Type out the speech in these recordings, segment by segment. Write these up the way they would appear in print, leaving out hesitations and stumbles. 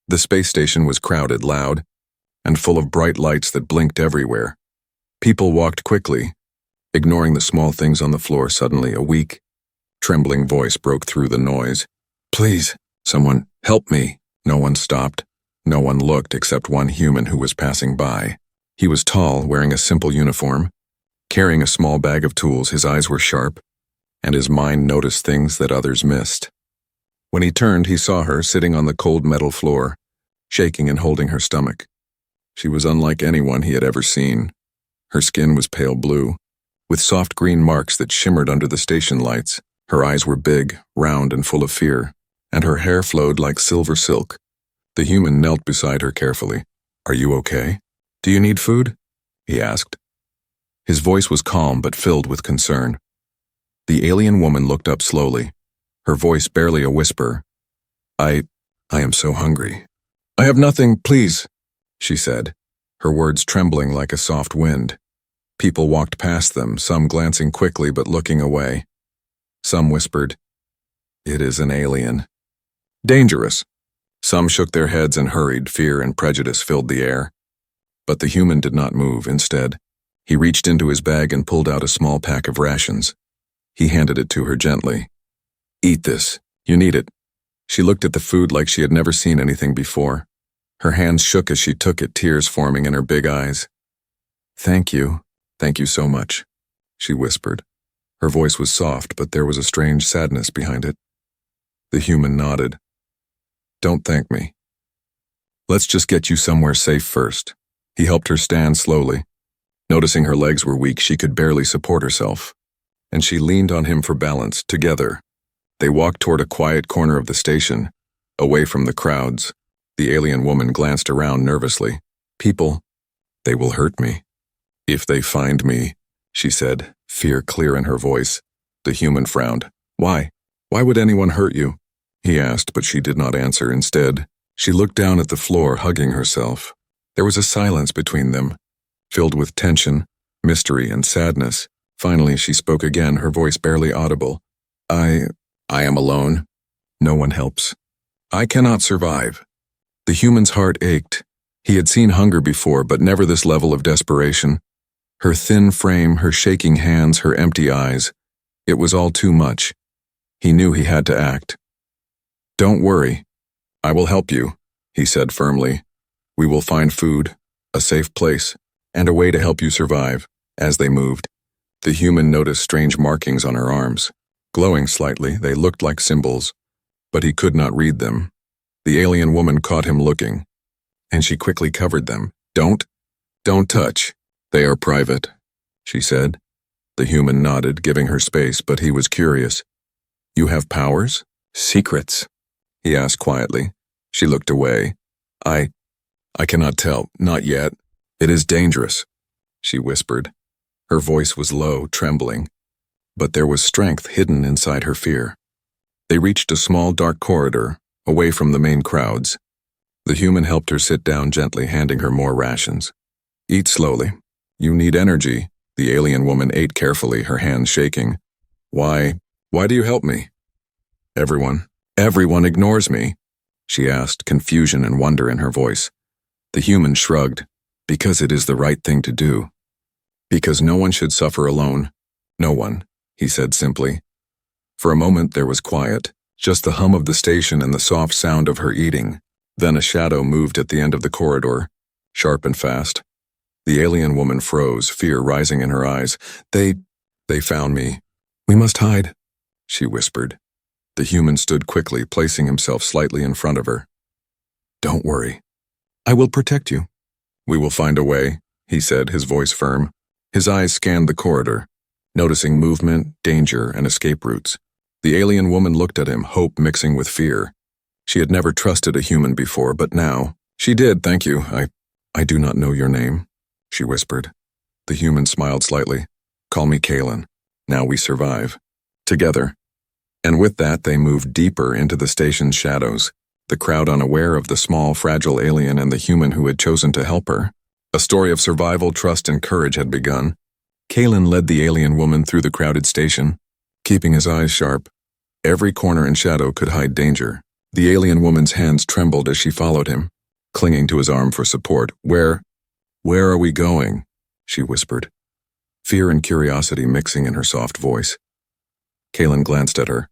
The space station was crowded, loud, and full of bright lights that blinked everywhere. People walked quickly, ignoring the small things on the floor. Suddenly, a weak, trembling voice broke through the noise. "Please, someone, help me." No one stopped. No one looked except one human who was passing by. He was tall, wearing a simple uniform, carrying a small bag of tools. His eyes were sharp, and his mind noticed things that others missed. When he turned, he saw her sitting on the cold metal floor, shaking and holding her stomach. She was unlike anyone he had ever seen. Her skin was pale blue, with soft green marks that shimmered under the station lights. Her eyes were big, round, and full of fear, and her hair flowed like silver silk. The human knelt beside her carefully. "Are you okay? Do you need food?" he asked. His voice was calm but filled with concern. The alien woman looked up slowly, her voice barely a whisper. I am so hungry." "I have nothing, please," she said, her words trembling like a soft wind. People walked past them, some glancing quickly but looking away. Some whispered, "It is an alien. Dangerous." Some shook their heads and hurried. Fear and prejudice filled the air. But the human did not move. Instead, he reached into his bag and pulled out a small pack of rations. He handed it to her gently. "Eat this. You need it." She looked at the food like she had never seen anything before. Her hands shook as she took it, tears forming in her big eyes. Thank you so much," she whispered. Her voice was soft, but there was a strange sadness behind it. The human nodded. "Don't thank me. Let's just get you somewhere safe first." He helped her stand slowly. Noticing her legs were weak, she could barely support herself, and she leaned on him for balance. Together, they walked toward a quiet corner of the station, away from the crowds. The alien woman glanced around nervously. "People, they will hurt me. If they find me," she said, fear clear in her voice. The human frowned. "Why? Why would anyone hurt you?" he asked, but she did not answer. Instead, she looked down at the floor, hugging herself. There was a silence between them, filled with tension, mystery, and sadness. Finally, she spoke again, her voice barely audible. I am alone. No one helps. I cannot survive." The human's heart ached. He had seen hunger before, but never this level of desperation. Her thin frame, her shaking hands, her empty eyes. It was all too much. He knew he had to act. "Don't worry. I will help you," he said firmly. "We will find food, a safe place, and a way to help you survive." As they moved, the human noticed strange markings on her arms. Glowing slightly, they looked like symbols, but he could not read them. The alien woman caught him looking, and she quickly covered them. Don't touch. They are private," she said. The human nodded, giving her space, but he was curious. "You have powers? Secrets?" he asked quietly. She looked away. I cannot tell, not yet. It is dangerous," she whispered. Her voice was low, trembling, but there was strength hidden inside her fear. They reached a small, dark corridor, away from the main crowds. The human helped her sit down gently, handing her more rations. "Eat slowly. You need energy." The alien woman ate carefully, her hands shaking. Why do you help me?" Everyone ignores me," she asked, confusion and wonder in her voice. The human shrugged. "Because it is the right thing to do. Because no one should suffer alone. No one," he said simply. For a moment there was quiet, just the hum of the station and the soft sound of her eating. Then a shadow moved at the end of the corridor, sharp and fast. The alien woman froze, fear rising in her eyes. They found me. We must hide," she whispered. The human stood quickly, placing himself slightly in front of her. "Don't worry. I will protect you." "We will find a way," he said, his voice firm. His eyes scanned the corridor, noticing movement, danger, and escape routes. The alien woman looked at him, hope mixing with fear. She had never trusted a human before, but now, she did. "Thank you. I do not know your name," she whispered. The human smiled slightly. "Call me Kalen. Now we survive. Together." And with that, they moved deeper into the station's shadows, the crowd unaware of the small, fragile alien and the human who had chosen to help her. A story of survival, trust, and courage had begun. Kalen led the alien woman through the crowded station, keeping his eyes sharp. Every corner and shadow could hide danger, The alien woman's hands trembled as she followed him, clinging to his arm for support. Where are we going? She whispered, fear and curiosity mixing in her soft voice. Kalen glanced at her.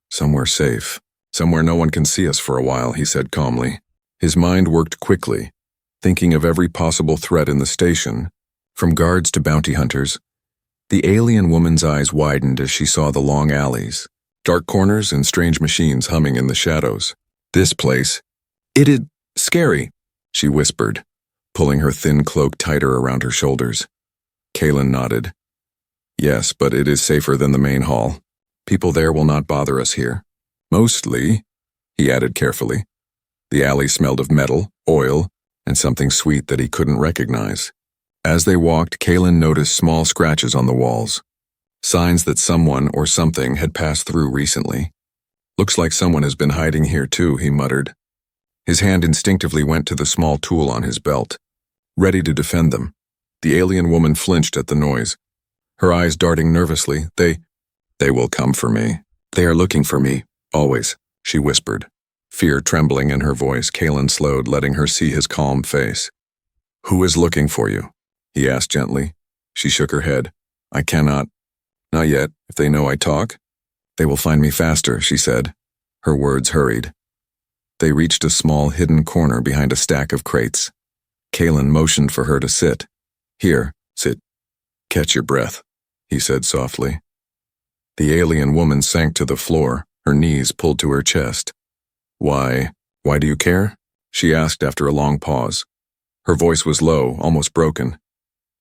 Somewhere safe. Somewhere no one can see us for a while, he said calmly. His mind worked quickly, thinking of every possible threat in the station, from guards to bounty hunters. The alien woman's eyes widened as she saw the long alleys, dark corners and strange machines humming in the shadows. This place, it is scary, she whispered, pulling her thin cloak tighter around her shoulders. Kalen nodded. Yes, but it is safer than the main hall. People there will not bother us here. Mostly, he added carefully. The alley smelled of metal, oil, and something sweet that he couldn't recognize. As they walked, Kalen noticed small scratches on the walls, signs that someone or something had passed through recently. Looks like someone has been hiding here too, he muttered. His hand instinctively went to the small tool on his belt, ready to defend them. The alien woman flinched at the noise, her eyes darting nervously. They will come for me. They are looking for me, always, she whispered. Fear trembling in her voice, Kalen slowed, letting her see his calm face. Who is looking for you? He asked gently. She shook her head. I cannot. Not yet. If they know I talk, they will find me faster, she said. Her words hurried. They reached a small hidden corner behind a stack of crates. Kalen motioned for her to sit. Here, sit. Catch your breath, he said softly. The alien woman sank to the floor, her knees pulled to her chest. Why do you care? She asked after a long pause. Her voice was low, almost broken.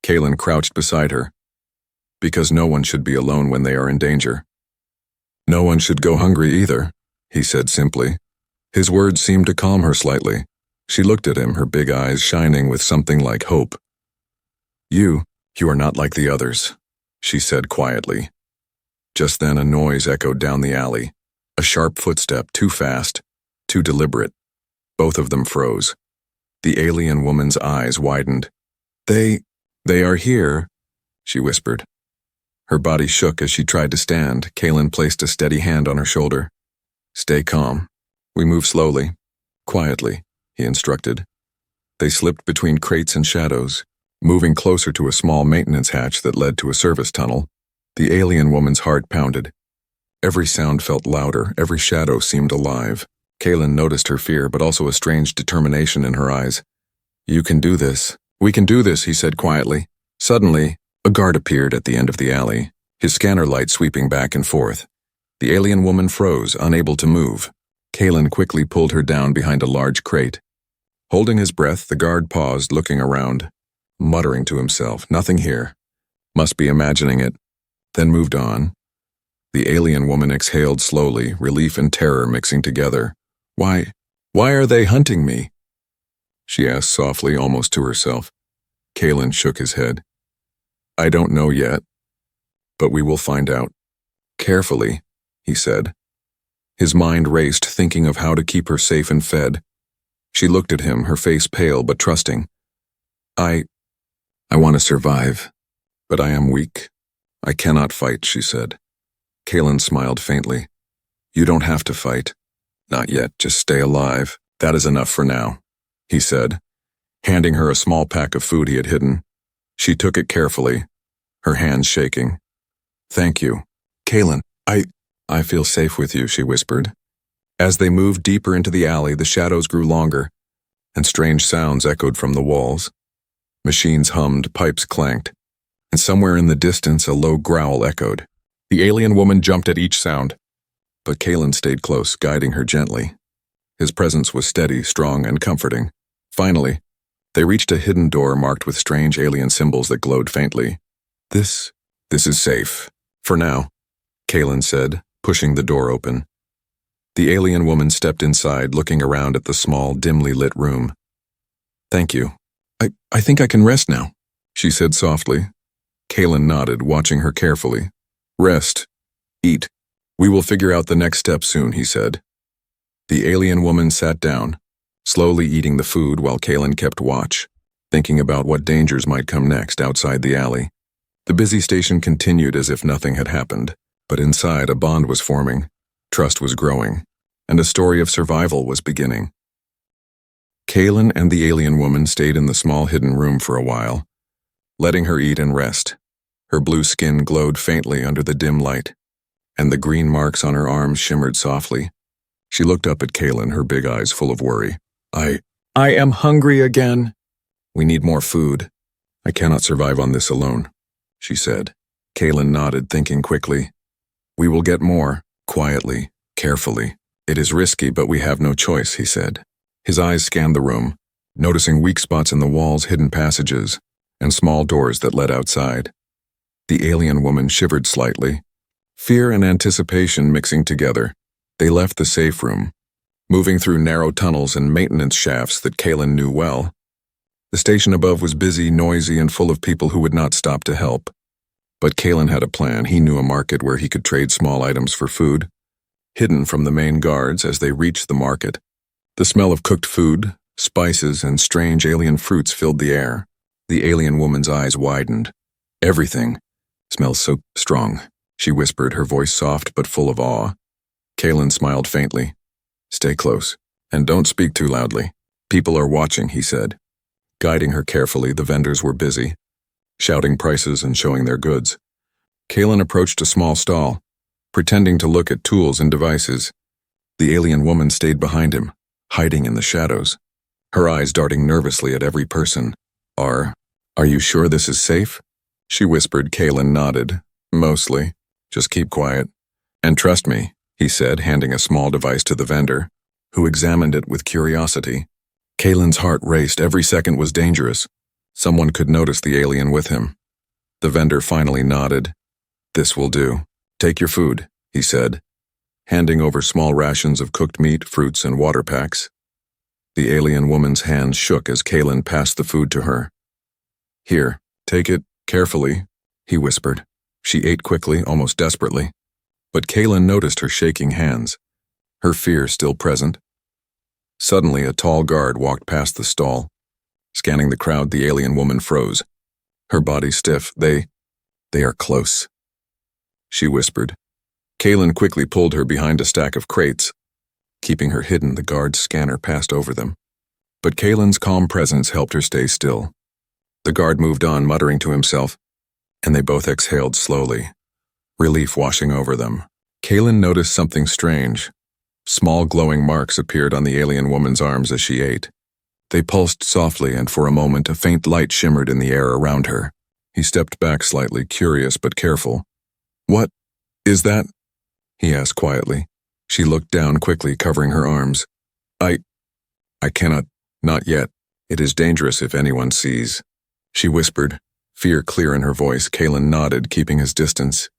Kalen crouched beside her. Because no one should be alone when they are in danger. No one should go hungry either, he said simply. His words seemed to calm her slightly. She looked at him, her big eyes shining with something like hope. You are not like the others, she said quietly. Just then a noise echoed down the alley. A sharp footstep, too fast, too deliberate. Both of them froze. The alien woman's eyes widened. They are here, she whispered. Her body shook as she tried to stand. Kalen placed a steady hand on her shoulder. Stay calm. We move slowly, quietly, he instructed. They slipped between crates and shadows, moving closer to a small maintenance hatch that led to a service tunnel. The alien woman's heart pounded. Every sound felt louder, every shadow seemed alive. Kalen noticed her fear, but also a strange determination in her eyes. You can do this. We can do this, he said quietly. Suddenly, a guard appeared at the end of the alley, his scanner light sweeping back and forth. The alien woman froze, unable to move. Kalen quickly pulled her down behind a large crate. Holding his breath, the guard paused, looking around, muttering to himself, nothing here. Must be imagining it. Then moved on. The alien woman exhaled slowly, relief and terror mixing together. Why are they hunting me? She asked softly, almost to herself. Kalen shook his head. I don't know yet, but we will find out. Carefully, he said. His mind raced, thinking of how to keep her safe and fed. She looked at him, her face pale but trusting. I want to survive, but I am weak. I cannot fight, she said. Kalen smiled faintly. You don't have to fight. Not yet, just stay alive. That is enough for now, he said, handing her a small pack of food he had hidden. She took it carefully, her hands shaking. Thank you. Kalen, I feel safe with you, she whispered. As they moved deeper into the alley, the shadows grew longer, and strange sounds echoed from the walls. Machines hummed, pipes clanked, and somewhere in the distance a low growl echoed. The alien woman jumped at each sound, but Kalen stayed close, guiding her gently. His presence was steady, strong, and comforting. Finally, they reached a hidden door marked with strange alien symbols that glowed faintly. This is safe. For now, Kalen said, pushing the door open. The alien woman stepped inside, looking around at the small, dimly lit room. Thank you. I think I can rest now, she said softly. Kalen nodded, watching her carefully. Rest. Eat. We will figure out the next step soon, he said. The alien woman sat down, slowly eating the food while Kalen kept watch, thinking about what dangers might come next outside the alley. The busy station continued as if nothing had happened, but inside a bond was forming. Trust was growing. and a story of survival was beginning. Kaylin and the alien woman stayed in the small hidden room for a while, letting her eat and rest. Her blue skin glowed faintly under the dim light, and the green marks on her arms shimmered softly. She looked up at Kaylin, her big eyes full of worry. I am hungry again. We need more food. I cannot survive on this alone, she said. Kaylin nodded, thinking quickly. We will get more, quietly, carefully. It is risky, but we have no choice, he said. His eyes scanned the room, noticing weak spots in the walls, hidden passages, and small doors that led outside. The alien woman shivered slightly. Fear and anticipation mixing together, they left the safe room, moving through narrow tunnels and maintenance shafts that Kaylin knew well. The station above was busy, noisy, and full of people who would not stop to help. But Kaylin had a plan. He knew a market where he could trade small items for food. Hidden from the main guards as they reached the market, the smell of cooked food, spices, and strange alien fruits filled the air. The alien woman's eyes widened. Everything smells so strong, she whispered, her voice soft but full of awe. Kaylin smiled faintly. Stay close, and don't speak too loudly. People are watching, he said. Guiding her carefully, the vendors were busy, shouting prices and showing their goods. Kaylin approached a small stall, pretending to look at tools and devices. The alien woman stayed behind him, hiding in the shadows, her eyes darting nervously at every person. Are you sure this is safe? She whispered. Kaylin nodded. Mostly. Just keep quiet. And trust me, he said, handing a small device to the vendor, who examined it with curiosity. Kaylin's heart raced. Every second was dangerous. Someone could notice the alien with him. The vendor finally nodded. This will do. Take your food, he said, handing over small rations of cooked meat, fruits, and water packs. The alien woman's hands shook as Kaylin passed the food to her. Here, take it, carefully, he whispered. She ate quickly, almost desperately. But Kaylin noticed her shaking hands, her fear still present. Suddenly, a tall guard walked past the stall. Scanning the crowd, the alien woman froze, her body stiff. They are close, she whispered. Kaylin quickly pulled her behind a stack of crates. Keeping her hidden, the guard's scanner passed over them. But Kaylin's calm presence helped her stay still. The guard moved on, muttering to himself, and they both exhaled slowly, relief washing over them. Kaylin noticed something strange. Small glowing marks appeared on the alien woman's arms as she ate. They pulsed softly, and for a moment a faint light shimmered in the air around her. He stepped back slightly, curious but careful. What is that? He asked quietly. She looked down quickly, covering her arms. I cannot, not yet. It is dangerous if anyone sees, she whispered, fear clear in her voice. Kaylin nodded, keeping his distance.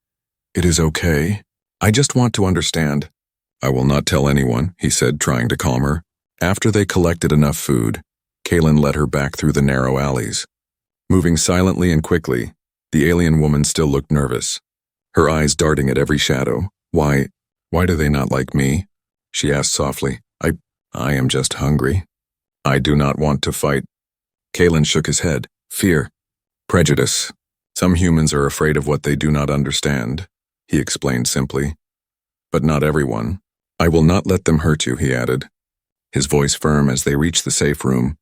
It is okay. I just want to understand. I will not tell anyone, he said, trying to calm her. After they collected enough food, Kaylin led her back through the narrow alleys. Moving silently and quickly, the alien woman still looked nervous, her eyes darting at every shadow. Why do they not like me? She asked softly. I am just hungry. I do not want to fight. Kaylin shook his head. Fear. Prejudice. Some humans are afraid of what they do not understand, he explained simply. But not everyone. I will not let them hurt you, he added, his voice firm. As they reached the safe room,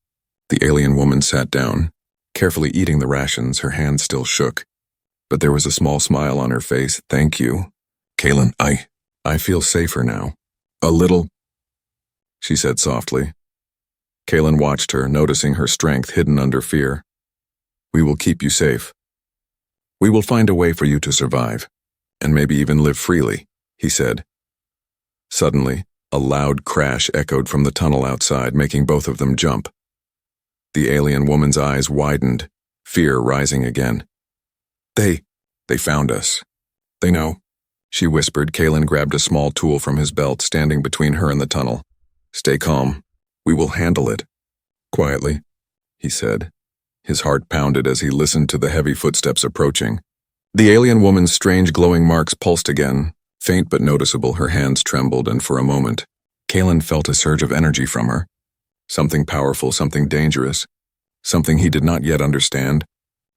the alien woman sat down, carefully eating the rations. Her hands still shook, but there was a small smile on her face. Thank you, Kaylin. I feel safer now. A little, she said softly. Kaylin watched her, noticing her strength hidden under fear. We will keep you safe. We will find a way for you to survive, and maybe even live freely, he said. Suddenly, a loud crash echoed from the tunnel outside, making both of them jump. The alien woman's eyes widened, fear rising again. They found us. They know, she whispered. Kaylin grabbed a small tool from his belt, standing between her and the tunnel. Stay calm. We will handle it. Quietly, he said. His heart pounded as he listened to the heavy footsteps approaching. The alien woman's strange glowing marks pulsed again, faint but noticeable. Her hands trembled, and for a moment, Kaylin felt a surge of energy from her. Something powerful, something dangerous, something he did not yet understand.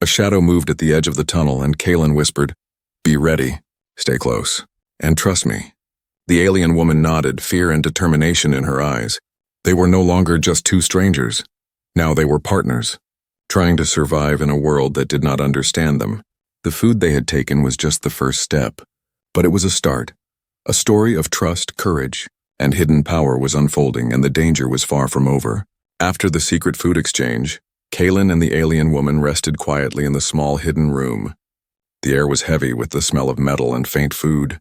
A shadow moved at the edge of the tunnel, and Kaylin whispered, Be ready, stay close, and trust me. The alien woman nodded, fear and determination in her eyes. They were no longer just two strangers. Now they were partners, trying to survive in a world that did not understand them. The food they had taken was just the first step, but it was a start. A story of trust, courage, and hidden power was unfolding, and the danger was far from over. After the secret food exchange, Kaylin and the alien woman rested quietly in the small hidden room. The air was heavy with the smell of metal and faint food,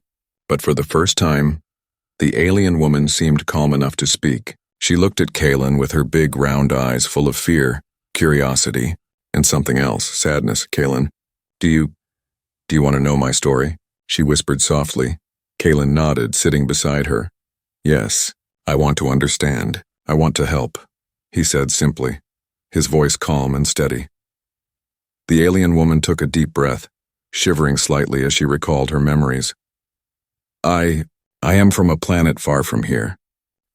but for the first time, the alien woman seemed calm enough to speak. She looked at Kaylin with her big round eyes full of fear, curiosity, and something else, sadness. Kaylin, do you want to know my story? She whispered softly. Kaylin nodded, sitting beside her. Yes, I want to understand. I want to help, he said simply, his voice calm and steady. The alien woman took a deep breath, shivering slightly as she recalled her memories. I am from a planet far from here,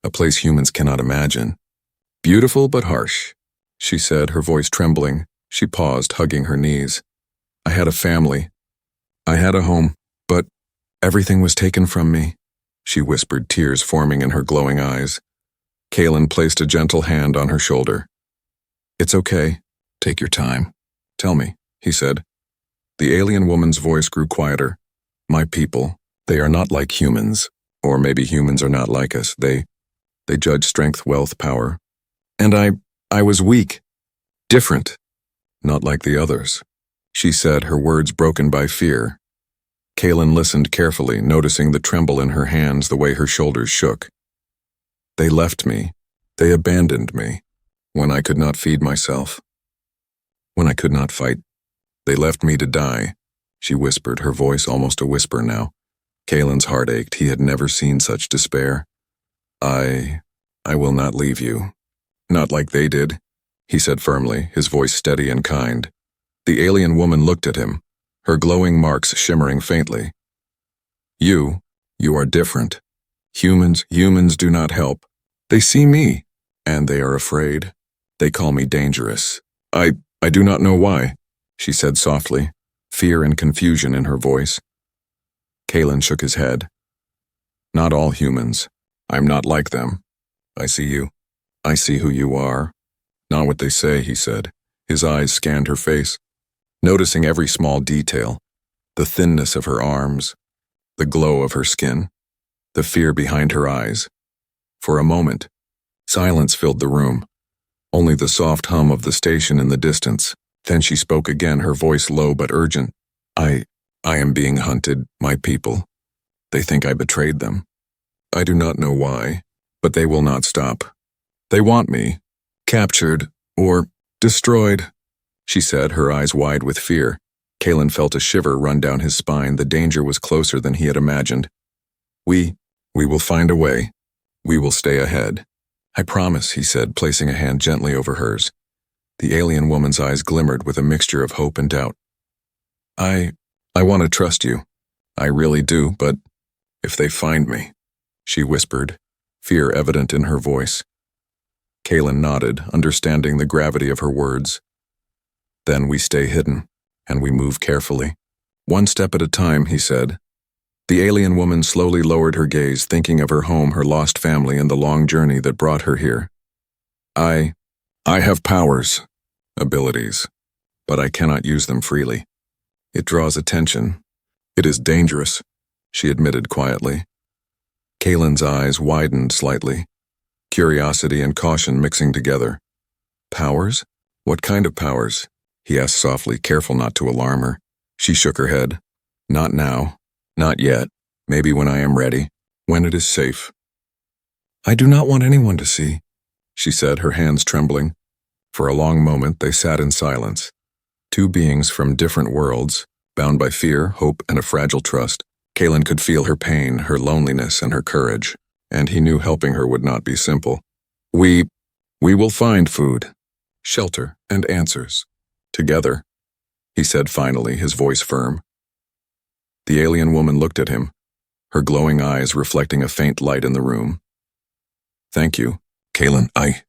a place humans cannot imagine. Beautiful but harsh, she said, her voice trembling. She paused, hugging her knees. I had a family. I had a home, but everything was taken from me, she whispered, tears forming in her glowing eyes. Kaylin placed a gentle hand on her shoulder. It's okay. Take your time. Tell me, he said. The alien woman's voice grew quieter. My people, they are not like humans, or maybe humans are not like us. They judge strength, wealth, power. And I was weak, different, not like the others, she said, her words broken by fear. Kaylin listened carefully, noticing the tremble in her hands, the way her shoulders shook. They left me. They abandoned me. When I could not feed myself. When I could not fight. They left me to die, she whispered, her voice almost a whisper now. Kaylin's heart ached. He had never seen such despair. I will not leave you. Not like they did, he said firmly, his voice steady and kind. The alien woman looked at him, her glowing marks shimmering faintly. You are different. Humans do not help. They see me, and they are afraid. They call me dangerous. I do not know why, she said softly, fear and confusion in her voice. Kaylin shook his head. Not all humans. I'm not like them. I see you. I see who you are. Not what they say, he said. His eyes scanned her face, noticing every small detail, the thinness of her arms, the glow of her skin, the fear behind her eyes. For a moment, silence filled the room, only the soft hum of the station in the distance. Then she spoke again, her voice low but urgent. I am being hunted, my people. They think I betrayed them. I do not know why, but they will not stop. They want me, captured or destroyed, she said, her eyes wide with fear. Kaylin felt a shiver run down his spine. The danger was closer than he had imagined. We will find a way. We will stay ahead. I promise, he said, placing a hand gently over hers. The alien woman's eyes glimmered with a mixture of hope and doubt. I want to trust you. I really do, but if they find me, she whispered, fear evident in her voice. Kaylin nodded, understanding the gravity of her words. Then we stay hidden, and we move carefully. One step at a time, he said. The alien woman slowly lowered her gaze, thinking of her home, her lost family, and the long journey that brought her here. I have powers, abilities, but I cannot use them freely. It draws attention. It is dangerous, she admitted quietly. Kaylin's eyes widened slightly, curiosity and caution mixing together. Powers? What kind of powers? He asked softly, careful not to alarm her. She shook her head. Not now. Not yet. Maybe when I am ready. When it is safe. I do not want anyone to see, she said, her hands trembling. For a long moment they sat in silence. Two beings from different worlds, bound by fear, hope, and a fragile trust. Kaylin could feel her pain, her loneliness, and her courage, and he knew helping her would not be simple. We will find food, shelter, and answers. Together, he said finally, his voice firm. The alien woman looked at him, her glowing eyes reflecting a faint light in the room. Thank you, Kaylin. I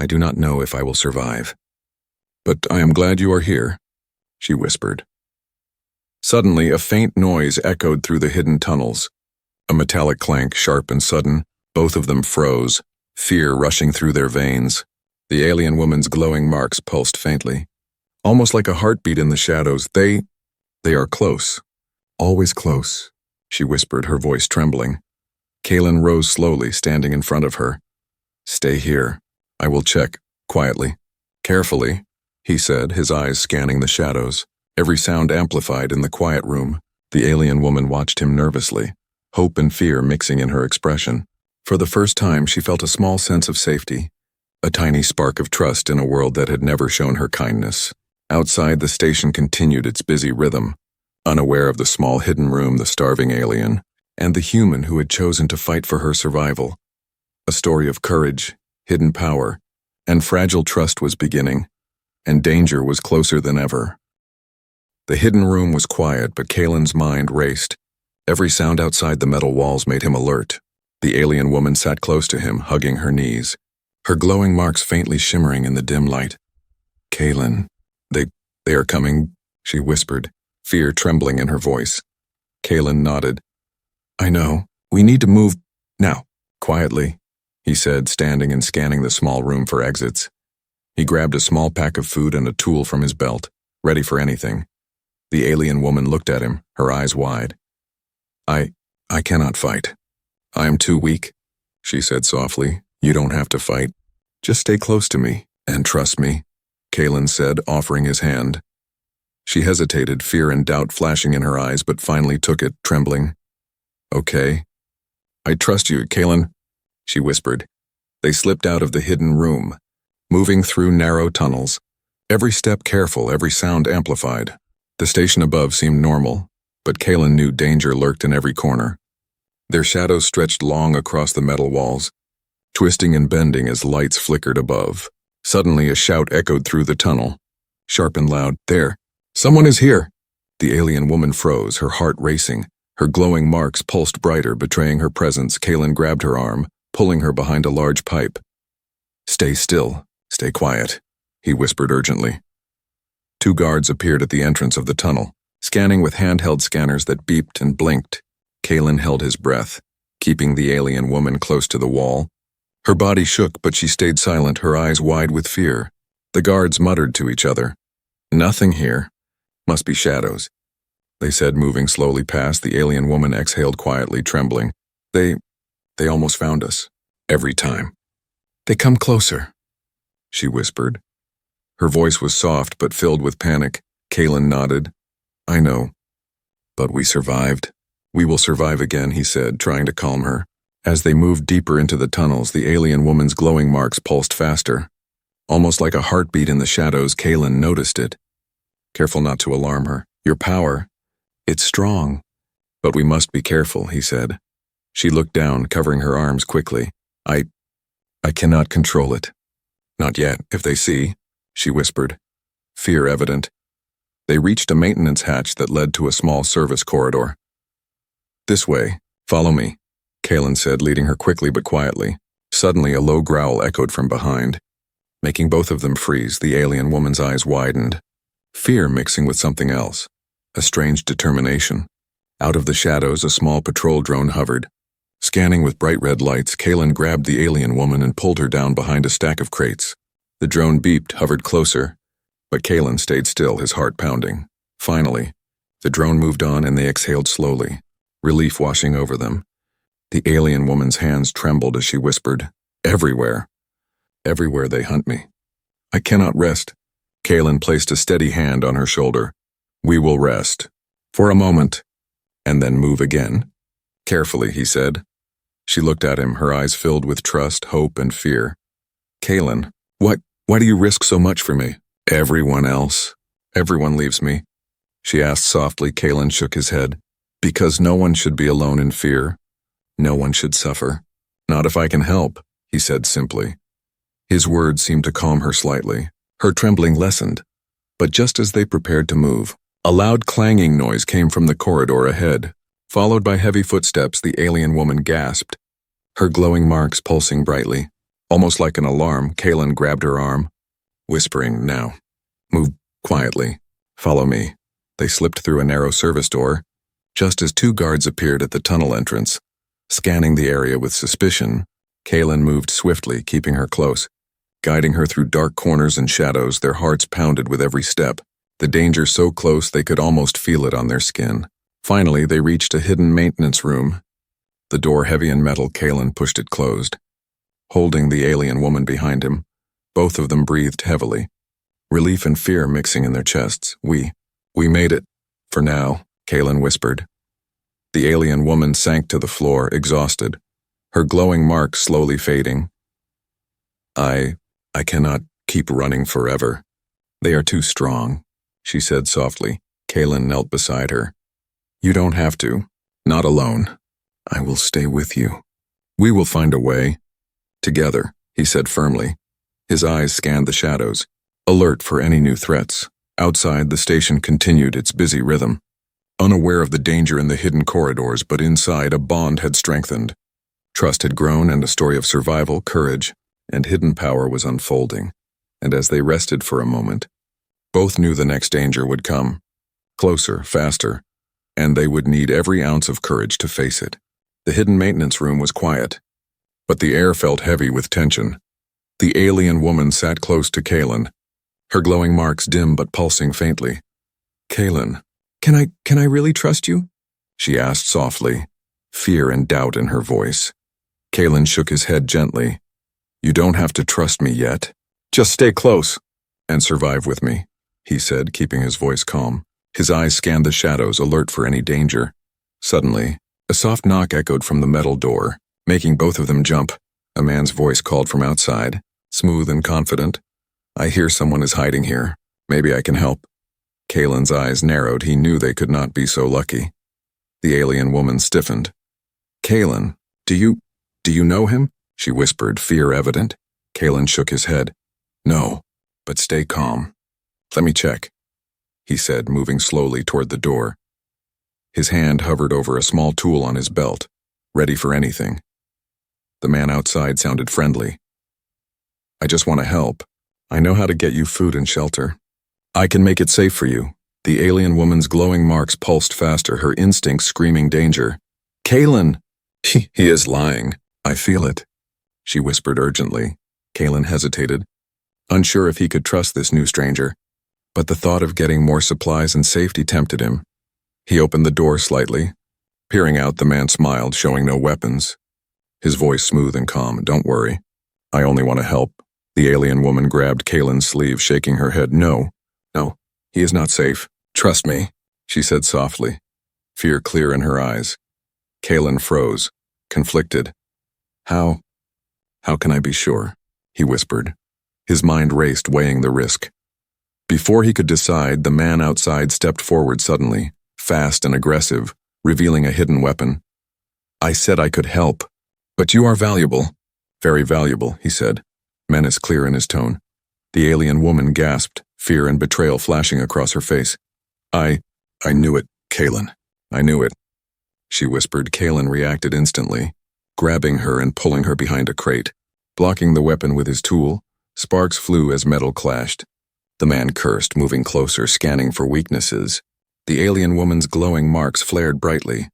do not know if I will survive. But I am glad you are here, she whispered. Suddenly, a faint noise echoed through the hidden tunnels. A metallic clank, sharp and sudden, both of them froze, fear rushing through their veins. The alien woman's glowing marks pulsed faintly. Almost like a heartbeat in the shadows. They are close. Always close, she whispered, her voice trembling. Kaylin rose slowly, standing in front of her. Stay here. I will check, quietly. Carefully, he said, his eyes scanning the shadows. Every sound amplified in the quiet room. The alien woman watched him nervously, hope and fear mixing in her expression. For the first time, she felt a small sense of safety, a tiny spark of trust in a world that had never shown her kindness. Outside, the station continued its busy rhythm, unaware of the small hidden room, the starving alien, and the human who had chosen to fight for her survival. A story of courage, hidden power, and fragile trust was beginning, and danger was closer than ever. The hidden room was quiet, but Kaylin's mind raced. Every sound outside the metal walls made him alert. The alien woman sat close to him, hugging her knees, her glowing marks faintly shimmering in the dim light. Kaylin, they are coming, she whispered, fear trembling in her voice. Kaylin nodded. I know. We need to move now. Quietly, he said, standing and scanning the small room for exits. He grabbed a small pack of food and a tool from his belt, ready for anything. The alien woman looked at him, her eyes wide. I cannot fight. I am too weak, she said softly. You don't have to fight. Just stay close to me and trust me, Kaylin said, offering his hand. She hesitated, fear and doubt flashing in her eyes, but finally took it, trembling. Okay. I trust you, Kaylin, she whispered. They slipped out of the hidden room, moving through narrow tunnels, every step careful, every sound amplified. The station above seemed normal, but Kaylin knew danger lurked in every corner. Their shadows stretched long across the metal walls, twisting and bending as lights flickered above. Suddenly, a shout echoed through the tunnel, sharp and loud. There! Someone is here! The alien woman froze, her heart racing. Her glowing marks pulsed brighter, betraying her presence. Kaylin grabbed her arm, pulling her behind a large pipe. Stay still. Stay quiet, he whispered urgently. 2 guards appeared at the entrance of the tunnel, scanning with handheld scanners that beeped and blinked. Kaylin held his breath, keeping the alien woman close to the wall. Her body shook, but she stayed silent, her eyes wide with fear. The guards muttered to each other. Nothing here. Must be shadows, they said, moving slowly past. The alien woman exhaled quietly, trembling. They almost found us. Every time. They come closer, she whispered. Her voice was soft but filled with panic. Kaylin nodded. I know. But we survived. We will survive again, he said, trying to calm her. As they moved deeper into the tunnels, the alien woman's glowing marks pulsed faster. Almost like a heartbeat in the shadows, Kaylin noticed it. Careful not to alarm her. Your power, it's strong. But we must be careful, he said. She looked down, covering her arms quickly. I cannot control it. Not yet, if they see, she whispered, fear evident. They reached a maintenance hatch that led to a small service corridor. This way, follow me, Kaylin said, leading her quickly but quietly. Suddenly, a low growl echoed from behind, making both of them freeze. The alien woman's eyes widened, fear mixing with something else, a strange determination. Out of the shadows, a small patrol drone hovered. Scanning with bright red lights, Kaylin grabbed the alien woman and pulled her down behind a stack of crates. The drone beeped, hovered closer, but Kaylin stayed still, his heart pounding. Finally, the drone moved on and they exhaled slowly, relief washing over them. The alien woman's hands trembled as she whispered, Everywhere. Everywhere they hunt me. I cannot rest. Kaylin placed a steady hand on her shoulder. We will rest. For a moment. And then move again. Carefully, he said. She looked at him, her eyes filled with trust, hope, and fear. Kaylin, why do you risk so much for me? Everyone else. Everyone leaves me. She asked softly. Kaylin shook his head. Because no one should be alone in fear. No one should suffer. Not if I can help, he said simply. His words seemed to calm her slightly. Her trembling lessened. But just as they prepared to move, a loud clanging noise came from the corridor ahead. Followed by heavy footsteps, the alien woman gasped, her glowing marks pulsing brightly. Almost like an alarm, Kaylin grabbed her arm, whispering, Now. Move quietly. Follow me. They slipped through a narrow service door, just as 2 guards appeared at the tunnel entrance. Scanning the area with suspicion, Kaylin moved swiftly, keeping her close. Guiding her through dark corners and shadows, their hearts pounded with every step, the danger so close they could almost feel it on their skin. Finally, they reached a hidden maintenance room. The door heavy in metal, Kaylin pushed it closed. Holding the alien woman behind him, both of them breathed heavily, relief and fear mixing in their chests. We made it. For now, Kaylin whispered. The alien woman sank to the floor, exhausted, her glowing marks slowly fading. I cannot keep running forever. They are too strong, she said softly. Kaylin knelt beside her. You don't have to. Not alone. I will stay with you. We will find a way. Together, he said firmly. His eyes scanned the shadows, alert for any new threats. Outside, the station continued its busy rhythm. Unaware of the danger in the hidden corridors, but inside, a bond had strengthened. Trust had grown, and a story of survival, courage, and hidden power was unfolding. And as they rested for a moment, both knew the next danger would come. Closer, faster, and they would need every ounce of courage to face it. The hidden maintenance room was quiet, but the air felt heavy with tension. The alien woman sat close to Kaylin, her glowing marks dim but pulsing faintly. Kaylin, can I really trust you? She asked softly, fear and doubt in her voice. Kaylin shook his head gently. You don't have to trust me yet. Just stay close and survive with me, he said, keeping his voice calm. His eyes scanned the shadows, alert for any danger. Suddenly, a soft knock echoed from the metal door, making both of them jump. A man's voice called from outside, smooth and confident. I hear someone is hiding here. Maybe I can help. Kaylin's eyes narrowed. He knew they could not be so lucky. The alien woman stiffened. Kaylin, do you know him? She whispered, fear evident. Kaylin shook his head. No, but stay calm. Let me check, he said, moving slowly toward the door. His hand hovered over a small tool on his belt, ready for anything. The man outside sounded friendly. I just want to help. I know how to get you food and shelter. I can make it safe for you. The alien woman's glowing marks pulsed faster, her instincts screaming danger. Kaylin! He is lying. I feel it, she whispered urgently. Kaylin hesitated, unsure if he could trust this new stranger. But the thought of getting more supplies and safety tempted him. He opened the door slightly. Peering out, the man smiled, showing no weapons. His voice smooth and calm. Don't worry. I only want to help. The alien woman grabbed Kaylin's sleeve, shaking her head. No, he is not safe. Trust me, she said softly, fear clear in her eyes. Kaylin froze, conflicted. How can I be sure? He whispered. His mind raced, weighing the risk. Before he could decide, the man outside stepped forward suddenly, fast and aggressive, revealing a hidden weapon. I said I could help, but you are valuable. Very valuable, he said, menace clear in his tone. The alien woman gasped, fear and betrayal flashing across her face. I knew it, Kaylin. I knew it, she whispered. Kaylin reacted instantly, grabbing her and pulling her behind a crate. Blocking the weapon with his tool, sparks flew as metal clashed. The man cursed, moving closer, scanning for weaknesses. The alien woman's glowing marks flared brightly.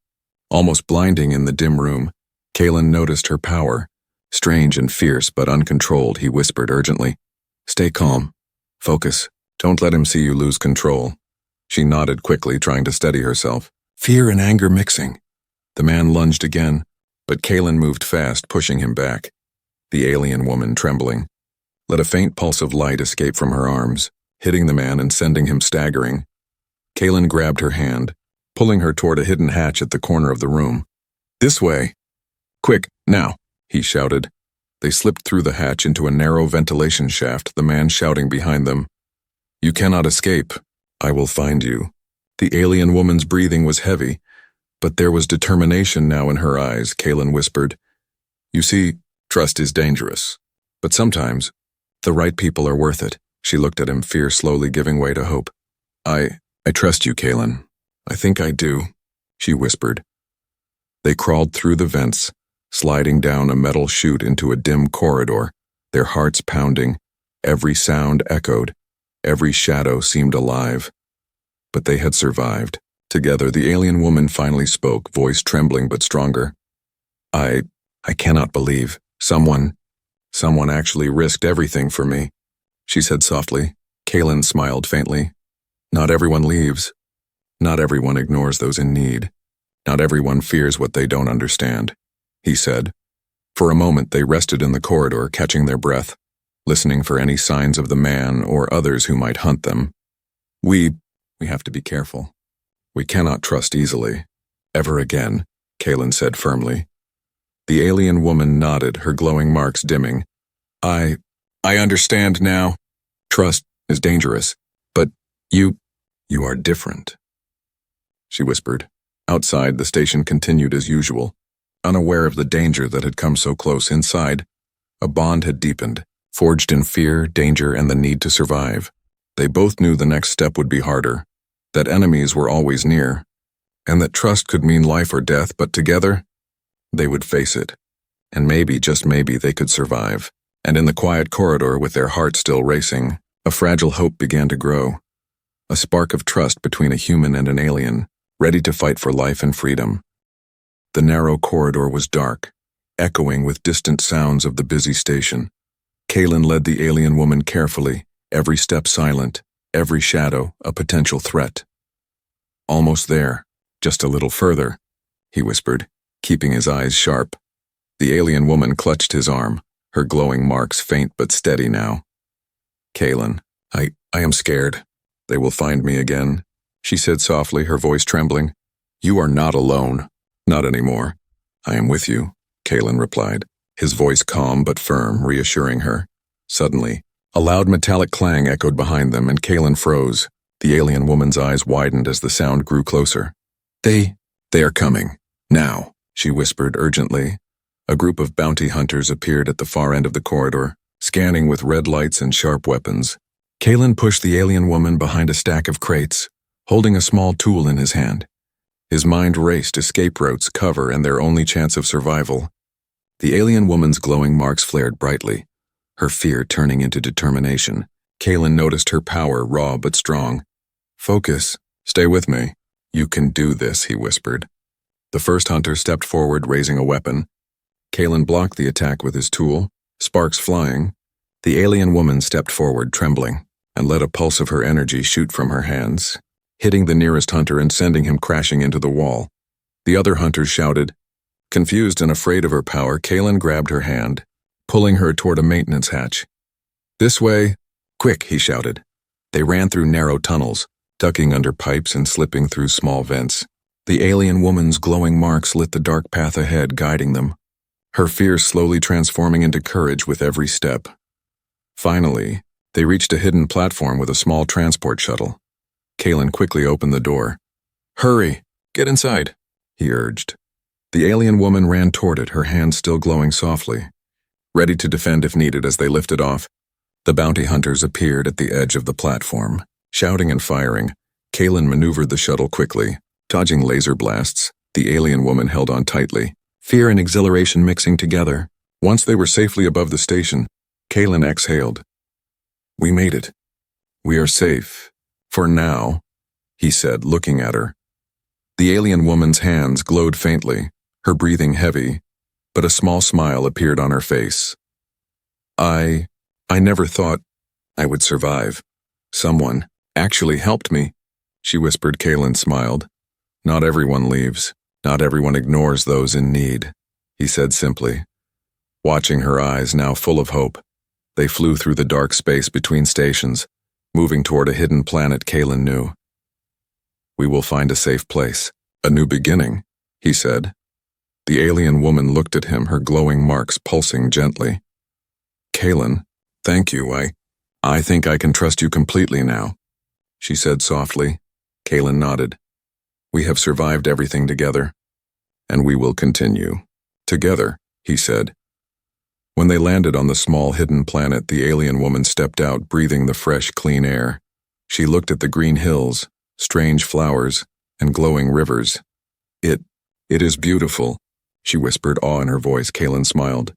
Almost blinding in the dim room, Kaylin noticed her power. Strange and fierce, but uncontrolled, he whispered urgently. Stay calm. Focus. Don't let him see you lose control. She nodded quickly, trying to steady herself. Fear and anger mixing. The man lunged again, but Kaylin moved fast, pushing him back. The alien woman, trembling, let a faint pulse of light escape from her arms, hitting the man and sending him staggering. Kaylin grabbed her hand, pulling her toward a hidden hatch at the corner of the room. This way. Quick, now, he shouted. They slipped through the hatch into a narrow ventilation shaft, the man shouting behind them. You cannot escape. I will find you. The alien woman's breathing was heavy, but there was determination now in her eyes. Kaylin whispered. You see, trust is dangerous, but sometimes the right people are worth it. She looked at him, fear slowly giving way to hope. I trust you, Kaylin. I think I do, she whispered. They crawled through the vents, sliding down a metal chute into a dim corridor, their hearts pounding. Every sound echoed. Every shadow seemed alive. But they had survived. Together, the alien woman finally spoke, voice trembling but stronger. I cannot believe someone actually risked everything for me, she said softly. Kaylin smiled faintly. Not everyone leaves. Not everyone ignores those in need. Not everyone fears what they don't understand, he said. For a moment they rested in the corridor, catching their breath, listening for any signs of the man or others who might hunt them. We have to be careful. We cannot trust easily. Ever again, Kaylin said firmly. The alien woman nodded, her glowing marks dimming. I understand now. Trust is dangerous, but you are different, she whispered. Outside, the station continued as usual. Unaware of the danger that had come so close inside, a bond had deepened, forged in fear, danger, and the need to survive. They both knew the next step would be harder, that enemies were always near, and that trust could mean life or death, but together, they would face it. And maybe, just maybe, they could survive. And in the quiet corridor, with their hearts still racing, a fragile hope began to grow. A spark of trust between a human and an alien, ready to fight for life and freedom. The narrow corridor was dark, echoing with distant sounds of the busy station. Kaylin led the alien woman carefully, every step silent, every shadow a potential threat. Almost there, just a little further, he whispered, keeping his eyes sharp. The alien woman clutched his arm, her glowing marks faint but steady now. Kaylin, I am scared. They will find me again, she said softly, her voice trembling. You are not alone. Not anymore. I am with you, Kaylin replied, his voice calm but firm, reassuring her. Suddenly, a loud metallic clang echoed behind them, and Kaylin froze. The alien woman's eyes widened as the sound grew closer. They are coming. Now, she whispered urgently. A group of bounty hunters appeared at the far end of the corridor, scanning with red lights and sharp weapons. Kaylin pushed the alien woman behind a stack of crates, holding a small tool in his hand. His mind raced, escape routes, cover, and their only chance of survival. The alien woman's glowing marks flared brightly, her fear turning into determination. Kaylin noticed her power, raw but strong. Focus. Stay with me. You can do this, he whispered. The first hunter stepped forward, raising a weapon. Kaylin blocked the attack with his tool, sparks flying. The alien woman stepped forward, trembling, and let a pulse of her energy shoot from her hands, hitting the nearest hunter and sending him crashing into the wall. The other hunters shouted. Confused and afraid of her power, Kaylin grabbed her hand, pulling her toward a maintenance hatch. This way. Quick, he shouted. They ran through narrow tunnels, ducking under pipes and slipping through small vents. The alien woman's glowing marks lit the dark path ahead, guiding them, her fear slowly transforming into courage with every step. Finally, they reached a hidden platform with a small transport shuttle. Kaylin quickly opened the door. Hurry, get inside, he urged. The alien woman ran toward it, her hands still glowing softly, ready to defend if needed. As they lifted off, the bounty hunters appeared at the edge of the platform. Shouting and firing, Kaylin maneuvered the shuttle quickly, dodging laser blasts. The alien woman held on tightly, fear and exhilaration mixing together. Once they were safely above the station, Kaylin exhaled. We made it. We are safe. For now, he said, looking at her. The alien woman's hands glowed faintly, her breathing heavy, but a small smile appeared on her face. I never thought I would survive. Someone actually helped me, she whispered. Kaylin smiled. Not everyone leaves. Not everyone ignores those in need, he said simply. Watching her eyes, now full of hope, they flew through the dark space between stations, moving toward a hidden planet Kaylin knew. We will find a safe place, a new beginning, he said. The alien woman looked at him, her glowing marks pulsing gently. Kaylin, thank you. I think I can trust you completely now, she said softly. Kaylin nodded. We have survived everything together, and we will continue. Together, he said. When they landed on the small hidden planet, the alien woman stepped out, breathing the fresh, clean air. She looked at the green hills, strange flowers, and glowing rivers. It is beautiful, she whispered, awe in her voice. Kaylin smiled.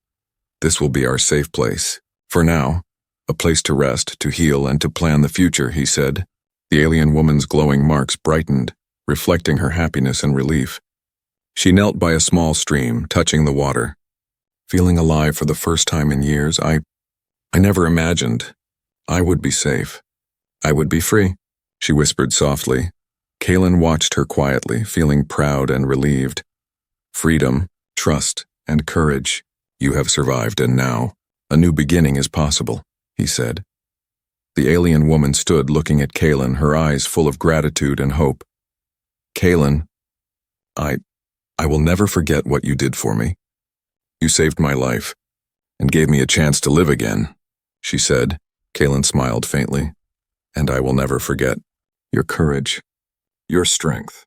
This will be our safe place. For now, a place to rest, to heal, and to plan the future, he said. The alien woman's glowing marks brightened, reflecting her happiness and relief. She knelt by a small stream, touching the water. Feeling alive for the first time in years, I never imagined I would be safe. I would be free, she whispered softly. Kaylin watched her quietly, feeling proud and relieved. Freedom, trust, and courage. You have survived, and now, a new beginning is possible, he said. The alien woman stood looking at Kaylin, her eyes full of gratitude and hope. Kaylin, I will never forget what you did for me. You saved my life, and gave me a chance to live again, she said. Kaylin smiled faintly. And I will never forget your courage, your strength,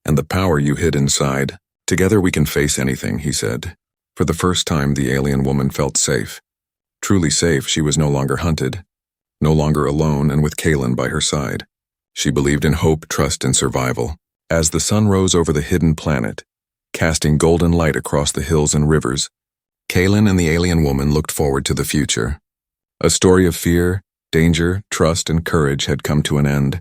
and the power you hid inside. Together we can face anything, he said. For the first time, the alien woman felt safe. Truly safe, she was no longer hunted, no longer alone, and with Kaylin by her side. She believed in hope, trust, and survival. As the sun rose over the hidden planet, casting golden light across the hills and rivers, Kaylin and the alien woman looked forward to the future. A story of fear, danger, trust, and courage had come to an end.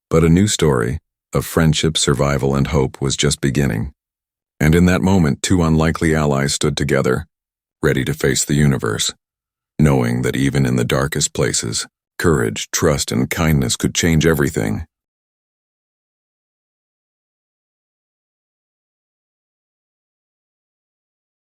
But a new story, of friendship, survival, and hope, was just beginning. And in that moment, two unlikely allies stood together, ready to face the universe, knowing that even in the darkest places, courage, trust, and kindness could change everything.